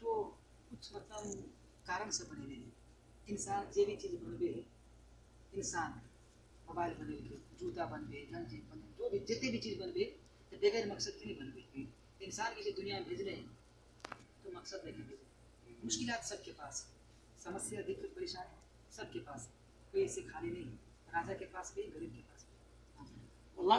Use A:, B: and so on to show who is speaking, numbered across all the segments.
A: तो कुछ मतलब कारण से बने हैं। इंसान जो भी चीज बनबे इंसान मोबाइल बने जूता बनबे गंजी बने जो भी जितने भी चीज बनबे तो बगैर मकसद के नहीं बनबे। इंसान की दुनिया में भेजने तो मकसद लेके भेजे। मुश्किलात सबके पास, समस्या दिक्कत परेशानी सबके पास, कोई इसे खाली नहीं, राजा के पास भी गरीब के पास भी। Allah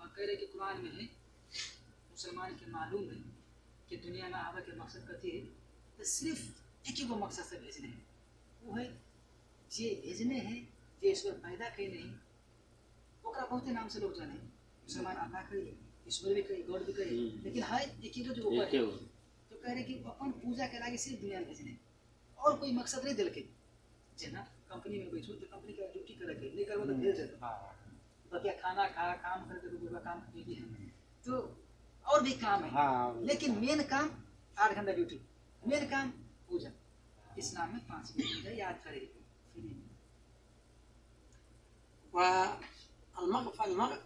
A: और कह रहे कि कुरान में है मुसलमान के मालूम है कि दुनिया में आवे के मकसद कथी है तो सिर्फ एक ही वो मकसद से भेजने हैं वो है जे भेजने हैं जे ईश्वर पैदा कहे नहीं ओकरा बहुत नाम से लोग जाने मुसलमान अल्लाह कहे ईश्वर भी कहे गॉड भी कहे लेकिन है एक ही जो ऊपर है तो कह रहे कि अपन पूजा के लागे सिर्फ दुनिया में भेजने और कोई मकसद नहीं दिल के जना कंपनी में बैठो तो कंपनी का ड्यूटी करे के नहीं करबो तो भेज दे तो क्या खाना खा काम करके रुपया काम भी है तो और भी काम है लेकिन मेन काम 8 घंटा ड्यूटी मेन काम पूजा इस्लाम में 5 मिनट याद करे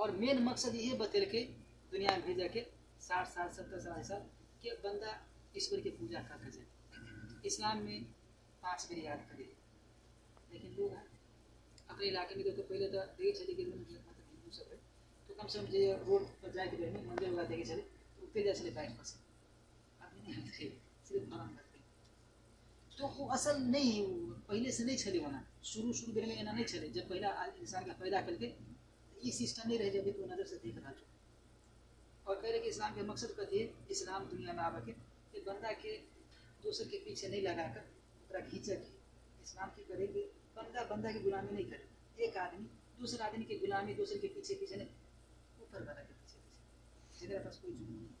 A: और मेन मकसद ये बतल के दुनिया में भेजा के 60 साल 70 साल के बंदा ईश्वर की पूजा करके जाए इस्लाम में 5 बार याद करे लेकिन लोग अपने इलाके में तो पहले तो देखे चले कि मतलब हिंदू सब है तो कम से कम जो रोड पर जाके बैठे मंदिर वगैरह देखे चले तो उठते जा चले बैठ पास आदमी नहीं हटते सिर्फ भगवान करते तो वो असल नहीं पहले से नहीं चले होना शुरू देर में ना नहीं चले जब पहला इंसान का पैदा करके ये सिस्टम नहीं रह जब तो नजर से देख रहा और कह रहे कि इस्लाम के मकसद कहती है इस्लाम दुनिया में आवे के बंदा के दूसरे के पीछे नहीं लगाकर ओकरा खींचे के इस्लाम की करेंगे बंदा की गुलामी नहीं करे एक आदमी दूसरे आदमी की गुलामी दूसरे के पीछे नहीं ऊपर वाला के पीछे जिनके पास कोई जुर्म नहीं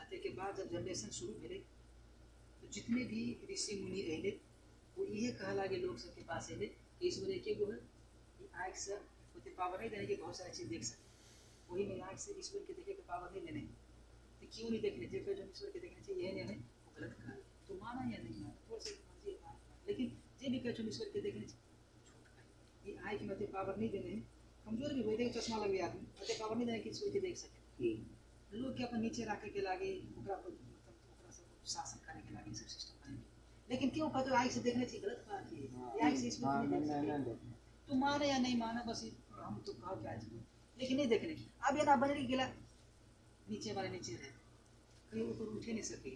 A: आते के बाद जब जनरेशन शुरू भेले तो जितने भी ऋषि मुनि रहे वो ये कहा लागे लोग सबके पास है ईश्वर एक वो है कि आँख से उतने पावर नहीं देने की बहुत सारी चीज़ देख सकते वही में आँख से ईश्वर के देखे के पावर नहीं लेने तो क्यों नहीं देखने जो ईश्वर के देखने चाहिए यह नहीं वो गलत कहा तो माना या नहीं माना थोड़ा सा मर्जी लेकिन जे भी कह ईश्वर के देखने ये आँख में उतने पावर नहीं देने कमजोर भी वही देख चश्मा लगे आदमी उतने पावर नहीं देने कि ईश्वर के देख सके लोग के अपन नीचे रख के लागे शासन करने के लागे सब सिस्टम बनेंगे लेकिन क्यों कहते हो आँख से देखने से गलत बात है आँख से ईश्वर तो माने या नहीं माना बस हम तो कहो क्या लेकिन नहीं देखने की अब ये ना बने गिला नीचे वाले नीचे रहे कहीं ऊपर उठे नहीं सके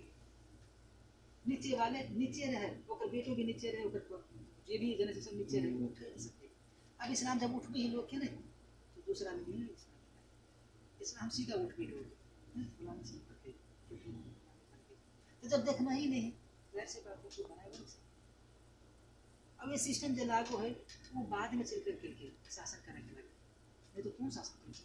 A: नीचे वाले नीचे रहे ओकर बेटो भी नीचे रहे ओकर ये भी जने सब नीचे रहे उठ नहीं सकते अब इस्लाम जब उठ भी लोग के नहीं तो दूसरा नहीं इस्लाम सीधा उठ भी लोग गुलामी से करके तो जब देखना ही नहीं वैसे बात को बनाए बन सकते अब ये सिस्टम जो लागू है वो बाद में चल कर के शासन करने के लगे नहीं तो कौन शासन करेंगे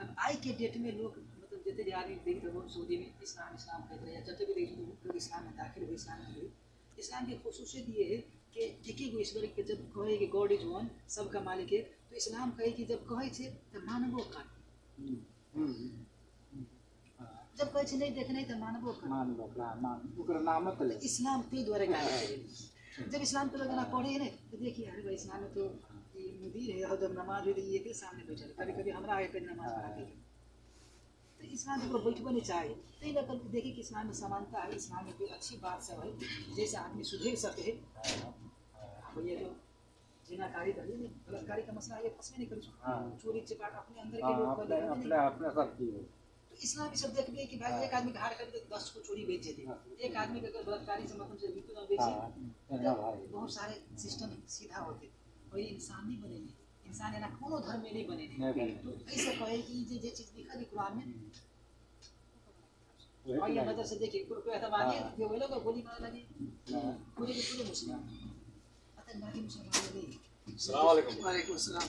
A: अब आज के डेट में लोग मतलब जितने भी आदमी देखते हो सऊदी में इस्लाम कहते हैं या जब भी देखते हो लोग इस्लाम में दाखिल हुए इस्लाम में हुए इस्लाम की खसूसियत ये है कि एक ही ईश्वर के जब कहे कि गॉड इज वन सबका मालिक है तो इस्लाम कहे कि जब कहे थे तो मानवो का जब कहे थे नहीं देखने तो मानवो का इस्लाम ते द्वारा गाया जब इस्लाम पे लोग ना पढ़े ना तो देखिए अरे भाई इस्लाम में तो ये मुदीर है और जब नमाज हुई ये के सामने बैठे कभी हमरा आगे कर नमाज पढ़ा के तो इस्लाम को बैठबो नहीं चाहिए तो ये लोग देखिए कि इस्लाम में समानता है इस्लाम में कोई अच्छी बात सब है जैसे आदमी सुधर सके भैया जो जिनाकारी धरी नहीं गलतकारी का मसला ये फंसने नहीं करूँ चोरी चपाट अपने अंदर के लोग अपने सब चीज इस्लाम ये सब देखिए कि भाई एक आदमी का हार कर 10 को चोरी बेच देते, एक आदमी का अगर बलात्कारी से मतलब से मृत्यु न बेचे तो बहुत सारे सिस्टम सीधा होते और ये इंसान नहीं बने, इंसान ना कोनो धर्म में नहीं बने। तो ऐसे कहे कि जे चीज लिखा है कुरान में और ये नजर से देखिए कोई अतवादी जो वो लोग गोली मार लगे पूरे के पूरे मुस्लिम आतंकवादी मुसलमान नहीं।
B: अस्सलाम वालेकुम।
A: वालेकुम सलाम।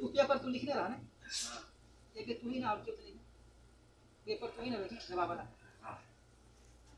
A: तू पेपर तू लिखने रहा ना, एक तू ही ना और क्यों नहीं पेपर तू ही ना लिखना जवाब वाला।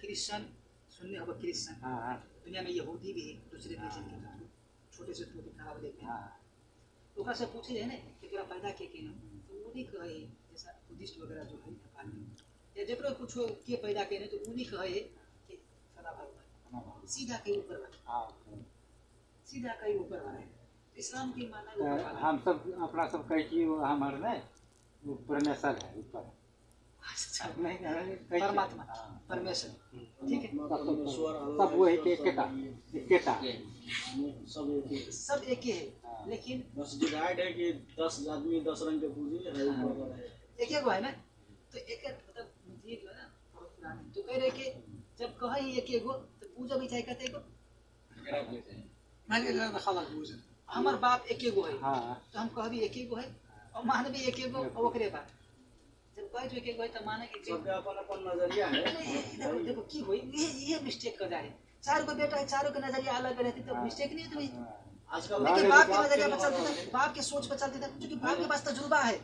A: क्रिश्चियन सुनने अब क्रिश्चियन दुनिया में यहूदी भी है, दूसरे देश के छोटे से छोटे खराब देखते हैं तो ओकरा से पूछे है ना कि तोरा पैदा के केना, तो उन्हीं कहे जैसा बुद्धिस्ट वगैरह जो है नेपाल में या जकरो कुछ के पैदा केने तो उन्हीं कहे कि सदा भगवान सीधा के ऊपर सीधा कहीं ऊपर आ रहे हैं। इस्लाम की माना
C: हम सब अपना सब कहीं की हमारे ना ऊपर में सर है ऊपर
A: परमात्मा परमेश्वर ठीक है
C: सब वो एक
A: सब एक ही है, लेकिन
B: बस डिवाइड है कि 10 आदमी 10 रंग के पूजी
A: एक एक है ना, तो एक मतलब ये जो है ना बहुत पुरानी तो कह रहे कि जब कहे एक एक तो पूजा भी चाहे कहते को मैंने लगा खलक पूजा हमार बाप एक एक है तो हम कह भी एक एक है और मान भी एक एक और ओकरे बात जब कहे तो एक एक है तो माने कि
B: सबके अपन नजरिया है।
A: देखो देखो की होई ये मिस्टेक कर जाए, चार को बेटा है चारों का नजरिया अलग रहती तो मिस्टेक नहीं होती
B: आजकल
A: लेकिन बाप के नजरिया पर चलते थे, बाप के सोच पर चलते थे क्योंकि बाप के पास तजुर्बा है,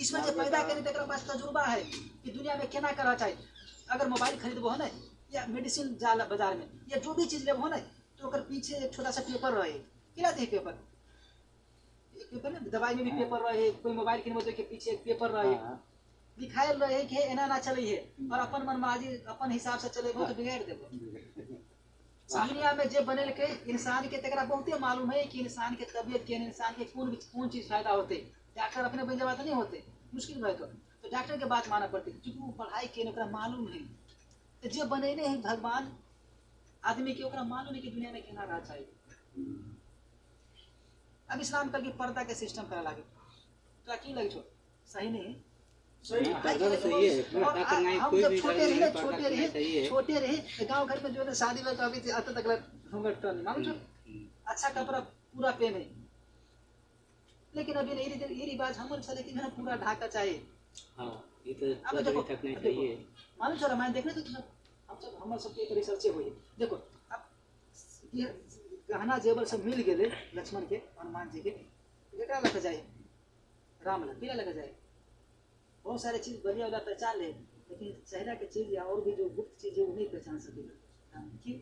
A: इसमें जो पैदा करे तेरे पास तजुर्बा है कि दुनिया में क्या करना चाहिए। अगर मोबाइल खरीदबो है ना या मेडिसिन जाला बाजार में या जो भी चीज लेबो है ना तो अगर पीछे एक छोटा सा पेपर रहे किला दे पेपर ना दवाई में भी पेपर रहे, कोई मोबाइल किनबो तो के पीछे एक पेपर रहे दिखाए रहे कि एना ना चले है और अपन मनमाजी अपन हिसाब से चलेबो तो बिगाड़ देबो। दुनिया में जे बनेल के इंसान के तकरा बहुते मालूम है कि इंसान के तबीयत के इंसान के कौन चीज फायदा होते, डॉक्टर अपने बन जावा नहीं होते मुश्किल भाई तो डॉक्टर के बात माना पड़ती क्योंकि वो पढ़ाई के ओकरा मालूम है तो जे बनेने है भगवान आदमी के ओकरा मालूम है कि दुनिया में केना रह चाहिए। अब इस्लाम करके पर्दा के सिस्टम करा लागे तो की लगे छो सही नहीं
C: सही है
A: हम जब छोटे रहे गांव घर में जो है शादी में तो अभी अब तक घूंघट नहीं मालूम छो अच्छा कपड़ा पूरा पहने लेकिन अभी ये रिवाज हमारे चले कि ना पूरा ढाका चाहिए।
C: हां ये तो बदली तकने चाहिए
A: मालूम छो रामायण देखने तो हम सब हमारे सबके एक रिसर्च हुई देखो अब ये गहना जेवर सब मिल गए लक्ष्मण के हनुमान जी के बेटा लग जाए राम लग लग जाए बहुत सारे चीज बढ़िया वाला पहचान ले लेकिन चेहरा के चीज या और भी जो गुप्त चीज है वो नहीं पहचान सकेगा क्यों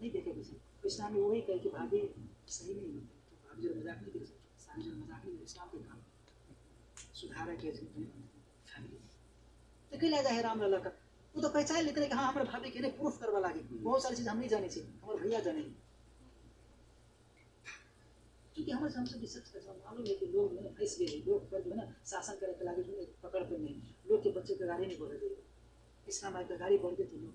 A: नहीं देखे कुछ इस्लाम में वही कहे कि भाभी सही नहीं है तो भाभी जो मजाक नहीं कर सकते सामने जो मजाक नहीं इस्लाम के काम सुधारा के फैमिली तो कहीं लगा है राम लला का वो तो पहचान लेते कि हाँ हमारे भाभी के प्रूफ करवा लागे बहुत सारी चीज हम नहीं जाने चाहिए हमारे भैया जाने क्योंकि हमारे हमसे रिसर्च करना मालूम है कि लोग जो है फंस गए लोग पर जो है ना शासन करे के लागे जो पकड़ पे नहीं लोग के बच्चे के गाड़ी नहीं बढ़ रही इस्लाम आए गाड़ी बढ़ गई तो लोग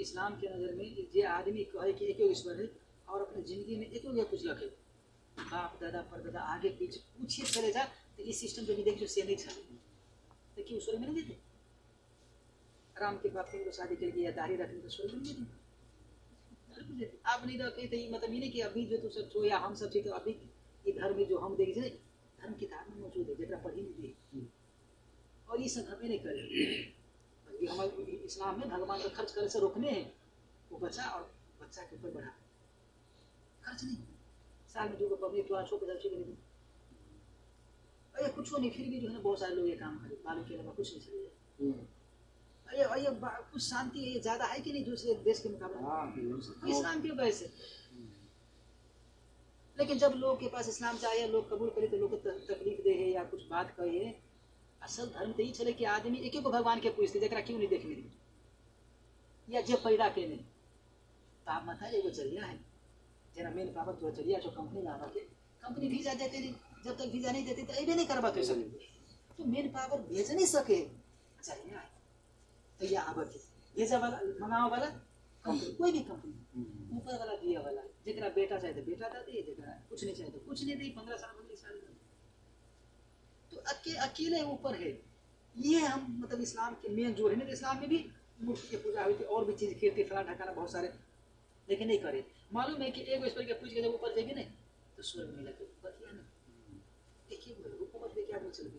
A: इस्लाम के नज़र में जे आदमी कहे कि एक ईश्वर है और अपनी जिंदगी में एक कुछ लगे बाप दादा परदादा आगे पीछे पूछिए चले जा तो इस सिस्टम जो भी देखिए से नहीं चले तो क्यों स्वर्ग में नहीं देते राम के बाप को शादी करके या दाढ़ी रखने तो स्वर्ग में नहीं देते आप नहीं रखे तो मतलब ये नहीं कि अभी जो तू सब छो या हम सब ठीक है अभी इधर में जो हम देखे धर्म किताब में मौजूद है जरा पढ़ी नहीं और ये सब हमें नहीं करे क्योंकि हमारे इस्लाम में भगवान का खर्च करे से रोकने हैं, वो बचा और बच्चा के ऊपर बढ़ा, खर्च नहीं, साल में 2 को पब्लिक तो 50 नहीं, अरे कुछ नहीं, फिर भी जो है ना बहुत सारे लोग ये काम करें, मालूम के अलावा कुछ नहीं चलेगा। अरे कुछ शांति है ज़्यादा है कि नहीं दूसरे देश के मुकाबले इस्लाम की वजह से। लेकिन जब लोग के पास इस्लाम चाहिए, लोग कबूल करे तो लोग को तकलीफ दे है या कुछ बात कहे, असल धर्म तो ही चले कि आदमी एक एक को भगवान के पूछते जरा क्यों नहीं देखने दी या जब पैदा के नहीं ताप मत है, वो जरिया है जरा मेन पावर तो जरिया जो कंपनी ना के कंपनी वीजा देते नहीं, जब तक वीजा नहीं देते तो ये नहीं करवा तो सब, तो मेन पावर भेज नहीं सके जरिया है। तो यह आवक भेजा वाला मंगावा वाला कंपनी, कोई भी कंपनी ऊपर वाला दिया वाला, जरा बेटा चाहे तो बेटा दे, जरा कुछ नहीं चाहे तो कुछ नहीं दे, 15 साल 19 साल तो अकेले ऊपर है। ये हम मतलब इस्लाम के मेन जोड़ है ना, इस्लाम में भी मूर्ति की पूजा हुई थी और भी चीज खेलते फला ढकाना बहुत सारे, लेकिन नहीं करे। मालूम है कि एक ईश्वर के पूछ के जब ऊपर जाएगी नहीं तो स्वर्ग में लगे बतिया ना, देखिए हुकूमत में क्या नहीं चल रही।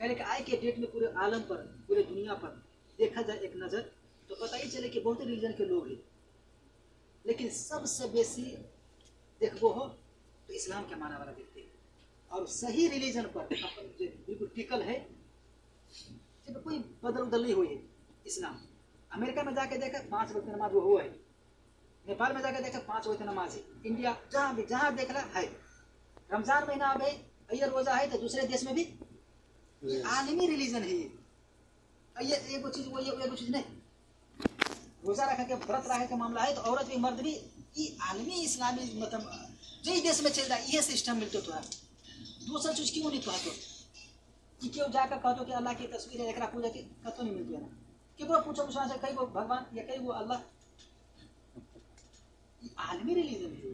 A: कहने के आज के डेट में पूरे आलम पर, पूरे दुनिया पर देखा जाए एक नज़र तो पता ही चले कि बहुत रिलीजन के लोग हैं, लेकिन सबसे बेसी देखो हो तो इस्लाम के माना वाला देखते हैं। और सही रिलीजन पर बिल्कुल टिकल है, जब कोई बदल उदल नहीं हुई है इस्लाम। अमेरिका में जाके देखा 5 वक्त नमाज वो हुआ है, नेपाल में जाके देखा 5 वक्त नमाज है, इंडिया जहाँ भी जहाँ देख रहा है रमजान महीना अब है, अय्यर रोजा है, तो दूसरे देश में भी आलमी रिलीजन है ये एगो चीज वो ये एगो चीज नहीं, रोजा रखा के व्रत रखा के मामला है तो औरत भी मर्द भी ये आलमी इस्लामी मतलब जो देश में चल रहा है ये सिस्टम मिलते तो दूसरा चीज क्यों नहीं कहते कि क्यों जाकर कहते कि अल्लाह की तस्वीर है एकरा पूजा की कतो नहीं मिलती है ना, केकरो पूछो मुझे से कई वो भगवान या कई वो अल्लाह, ये आलमी रिलीजन है,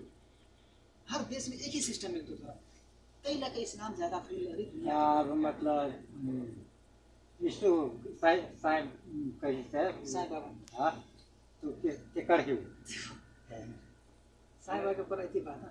A: हर देश में एक ही सिस्टम मिलते तो कई ना कई इस्लाम ज्यादा फ्री लहरी दुनिया
C: मतलब इसको साईं कही
A: साईं बाबा
C: हाँ तो के कर ही
A: साईं बाबा के ऊपर ऐसी बात है।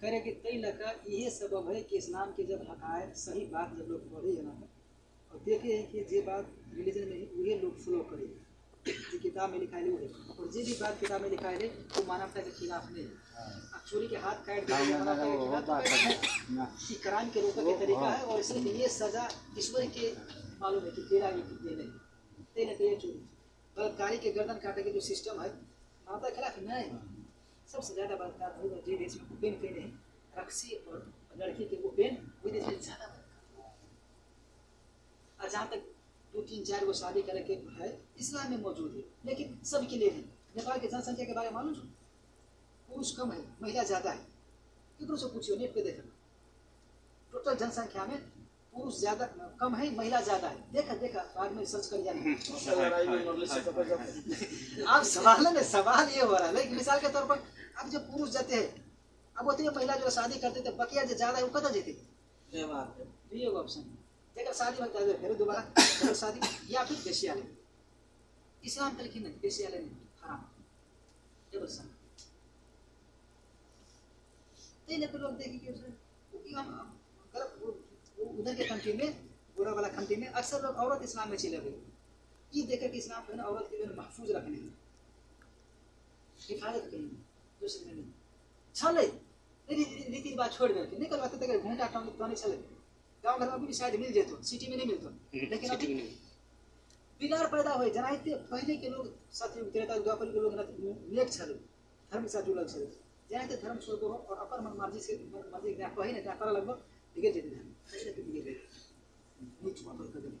A: करे कि कई लगा ये सबब है कि इस्लाम के जब हकायत सही बात जब लोग पढ़े है ना और देखे कि ये बात रिलीजन में वही लोग फॉलो करे, जो किताब में लिखा है वो है, और जो भी बात किताब में लिखा है वो मानवता के खिलाफ नहीं है। चोरी के हाथ काट दिया मानवता के खिलाफ कि क्राइम के रोकने का तरीका है, और इसलिए ये सजा ईश्वर के मालूम है कि तेरा ये कितने नहीं तेरे ये चोरी बलात्कारी के गर्दन काटे के जो सिस्टम है मानवता के खिलाफ नहीं। सबसे ज्यादा बलात्कार हुआ जो देश में पेन पेन है रक्सी और लड़की के वो पेन वो देश में ज्यादा और जहाँ तक 2 3 4 वो शादी करके है इस्लाम में मौजूद है, लेकिन सबके लिए नहीं। नेपाल की जनसंख्या के बारे में मालूम, पुरुष कम है महिला ज्यादा है, कितनों से पूछिए नेट पे देखना, टोटल जनसंख्या में पुरुष ज्यादा कम है महिला ज्यादा है, देखा बाद में सर्च कर जाना। आप सवाल ये हो रहा है, लेकिन मिसाल के तौर पर अब जो पुरुष जाते हैं अब उतनी महिला जो शादी करते थे बकिया जो ज्यादा है वो कतः जेते, ये ऑप्शन देखा शादी में जाते फिर दोबारा शादी या फिर बेसिया ले, इस्लाम तरीके नहीं बेसिया ले नहीं हराम जब सन तेरे को लोग देखेंगे उसे उधर के कंट्री में बुरा वाला कंट्री में अक्सर लोग औरत इस्लाम में चले गए, ये देखा कि इस्लाम है ना औरत के लिए महफूज रखने में हिफाजत करेंगे दूसरे में नहीं चले रीति रिवाज छोड़ करके नहीं करवाते थे घूंटा तो नहीं चले। गाँव घर में अभी भी शायद मिल जाते, सिटी में नहीं मिलता, लेकिन अभी बिगाड़ पैदा हुए जनाते पहले के लोग सतयुग त्रेता द्वापर के लोग नेक छले धर्म के साथ जुड़ल छले, जनाते धर्म छोड़ दो और अपन मन मर्जी से मर्जी क्या कहे ना क्या लगभग बिगड़ जाते धर्म ऐसे तो बिगड़ गए नीच वापस कर देंगे।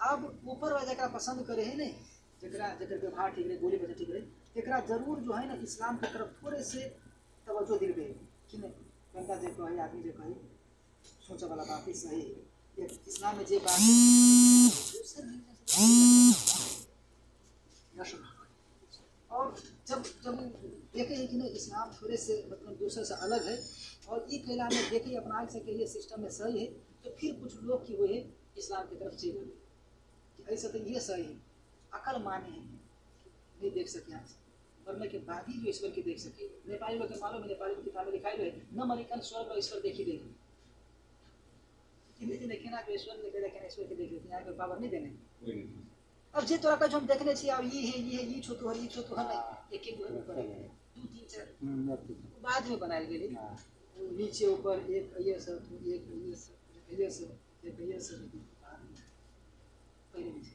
A: अब ऊपर वाला का पसंद करे है नहीं जकरा जकर व्यवहार ठीक रहे, बोली वजह ठीक रहे, एकरा जरूर जो है ना इस्लाम की तरफ थोड़े से तवज्जो दिलबे कि नहीं बंदा जे कहे आदमी जे कहे सोचे वाला बात ही सही है। ये इस्लाम में जे बात और जब जब देखे कि नहीं इस्लाम थोड़े से मतलब दूसरे से अलग है और ये कहला में देखे अपना सके ये सिस्टम में सही है, तो फिर कुछ लोग की हुए इस्लाम की तरफ चले गए कि ऐसा तो ये सही है, अकल माने हैं नहीं देख सके आज मरने के बाद ही जो ईश्वर की देख सके। नेपाली लोग के मालूम है, नेपाली किताब में लिखाई है न मरिकन स्वर्ग और ईश्वर देखी देगी हिंदी देखे ना ईश्वर देखे देखे ईश्वर के देख लेते हैं, यहाँ पावर नहीं देने। अब जे तोरा का जो हम देखने छी अब ये है ये छोटो है ये छोटो है एक एक ऊपर 2 3 4 बाद में बनाए गए नीचे ऊपर एक ये सब एक ये सब ये सब एक ये सब पहले नीचे।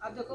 A: अब देखो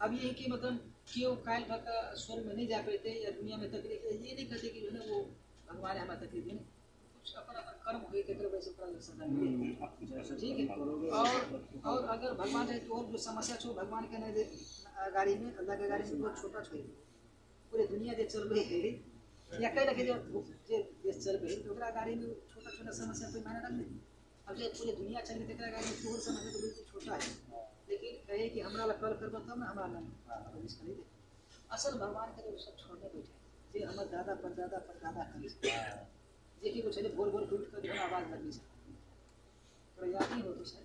A: अब ये कि मतलब क्यों कायल भका स्वर्ग में नहीं जा पाते या दुनिया में तकलीफ ये नहीं कहते कि जो है वो भगवान हमारा तकलीफ है, कुछ अपन अपन कर्म हुए के वैसे फल सदा मिले, ठीक है। और अगर भगवान है तो जो समस्या छो भगवान के नहीं गाड़ी में अल्लाह के गाड़ी में बहुत छोटा छोड़ पूरे दुनिया जे चल रही है या कई रखे जो देश चल रही है तो गाड़ी में छोटा छोटा समस्या कोई मायने रख नहीं। अब जो पूरी दुनिया चल रही है गाड़ी में छोटा समस्या तो बिल्कुल छोटा है, लेकिन कहे कि हमारा कल कर तब ना हमारा नहीं दे असल भगवान के सब छोड़ने बैठे जे हमारे दादा परदादा करे देखिए कुछ बोल बोल टूट कर जो आवाज लगनी चाहिए तो याद नहीं हो तो सही।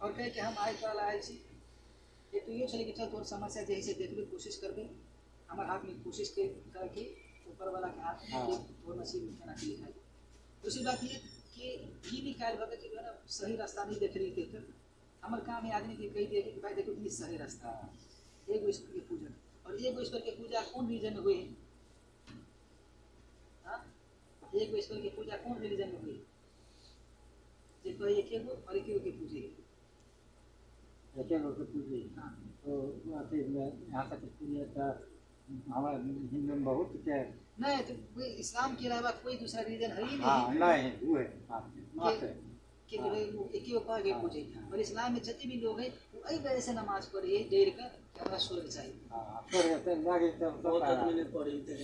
A: और कहे कि हम आए कल आए छी ये तो ये चले कि चल तोर समस्या जैसे देखने की कोशिश कर दे हमारे हाथ में कोशिश के करके ऊपर वाला के हाथ में तो नसीब में कहना लिखा है। दूसरी बात ये कि ये भी ख्याल रखा कि जो है ना सही रास्ता नहीं देख रही थे हमारे काम है आदमी के कही दे कि भाई देखो ये सही रास्ता है एक ईश्वर की पूजा और एक ईश्वर की पूजा कौन रीजन में हुई है, एक ईश्वर की पूजा कौन रिलीजन में हुई है जो एक और एक की पूजे
C: पूजी तो अथी यहाँ तक पूरी हमारे हिंदू में बहुत के
A: नहीं तो कोई इस्लाम के अलावा कोई दूसरा रीजन है ही
C: हाँ नहीं वो है
A: कि जो है वो एक ही उपाय के पूजे और इस्लाम में जितने भी लोग हैं वो आई वजह से नमाज पढ़े देर का कि हमारा स्वर्ग चाहिए।
C: हाँ लागे
B: बहुत आदमी ने पढ़ी थे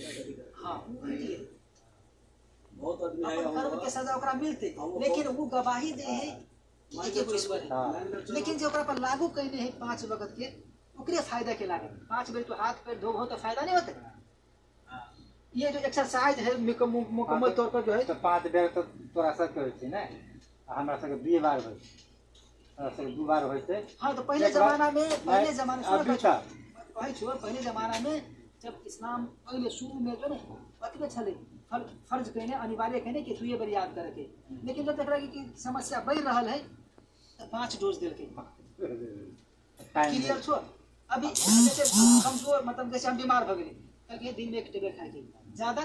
A: हाँ वो है
B: बहुत आदमी आया
A: अपन कर्म के सजा ओकरा मिलते लेकिन वो गवाही दे है कि एक ईश्वर है, लेकिन जो ओकरा पर लागू करने है 5 वक्त के ओकरे फायदा के लागे 5 बेर तो हाथ पैर धोबो तो फायदा नहीं होता। ये जो एक्सरसाइज है मुकम्मल तौर पर जो है
C: तो 5 बेर तो तोरा सब करे छी ना हमरा सब 2 बार होय हमरा सब 2 बार होय छै।
A: हाँ तो पहले जमाना में पहले जमाना में जब इस्लाम पहले शुरू में जो ना अतबे छले फर्ज कहने अनिवार्य कहने कि 2 बार याद करे के, लेकिन जब देख रहा कि समस्या बढ़ रहा है तो 5 डोज दिल के क्लियर छो। अभी जैसे कमजोर मतलब जैसे हम बीमार हो गए कल के दिन में 1 टेबलेट खाए ज्यादा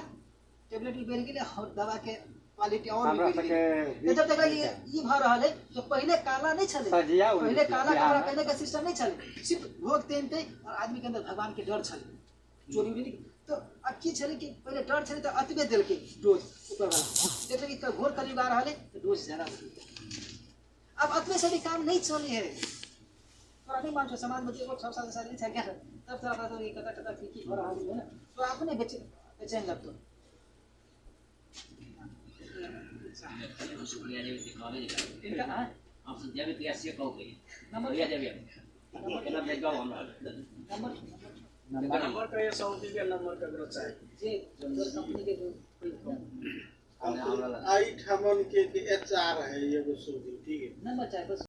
A: टेबलेट भी बढ़ गए और दवा के क्वालिटी और भी बढ़ गई। जब देखा ये भर रहा है तो पहले काला नहीं चले पहले काला काला कहने का सिस्टम नहीं चले सिर्फ भोग तेनते और आदमी के अंदर भगवान के डर चले चोरी नहीं तो अब की चले कि पहले डर चले तो अतबे दिल के डोज ऊपर वाला देख कि घोर कलयुग आ रहा है तो डोज ज्यादा अब अतबे से भी काम नहीं चले है थोड़ा नहीं मानो समाज में देखो 6 साल से नहीं था क्या तब थोड़ा तो ये कटा की हो रहा है ना तो आपने बेचैन लगता इनका हां
D: आप जब भी ऐसे कहोगे
A: नंबर
D: या जब मतलब मैं गाँव हम
B: नंबर का ये सऊदी के नंबर का ग्रुप है
A: जी जो कंपनी के जो
B: आई ठमन के HR है ये वो सऊदी ठीक है
A: नंबर चाहिए बस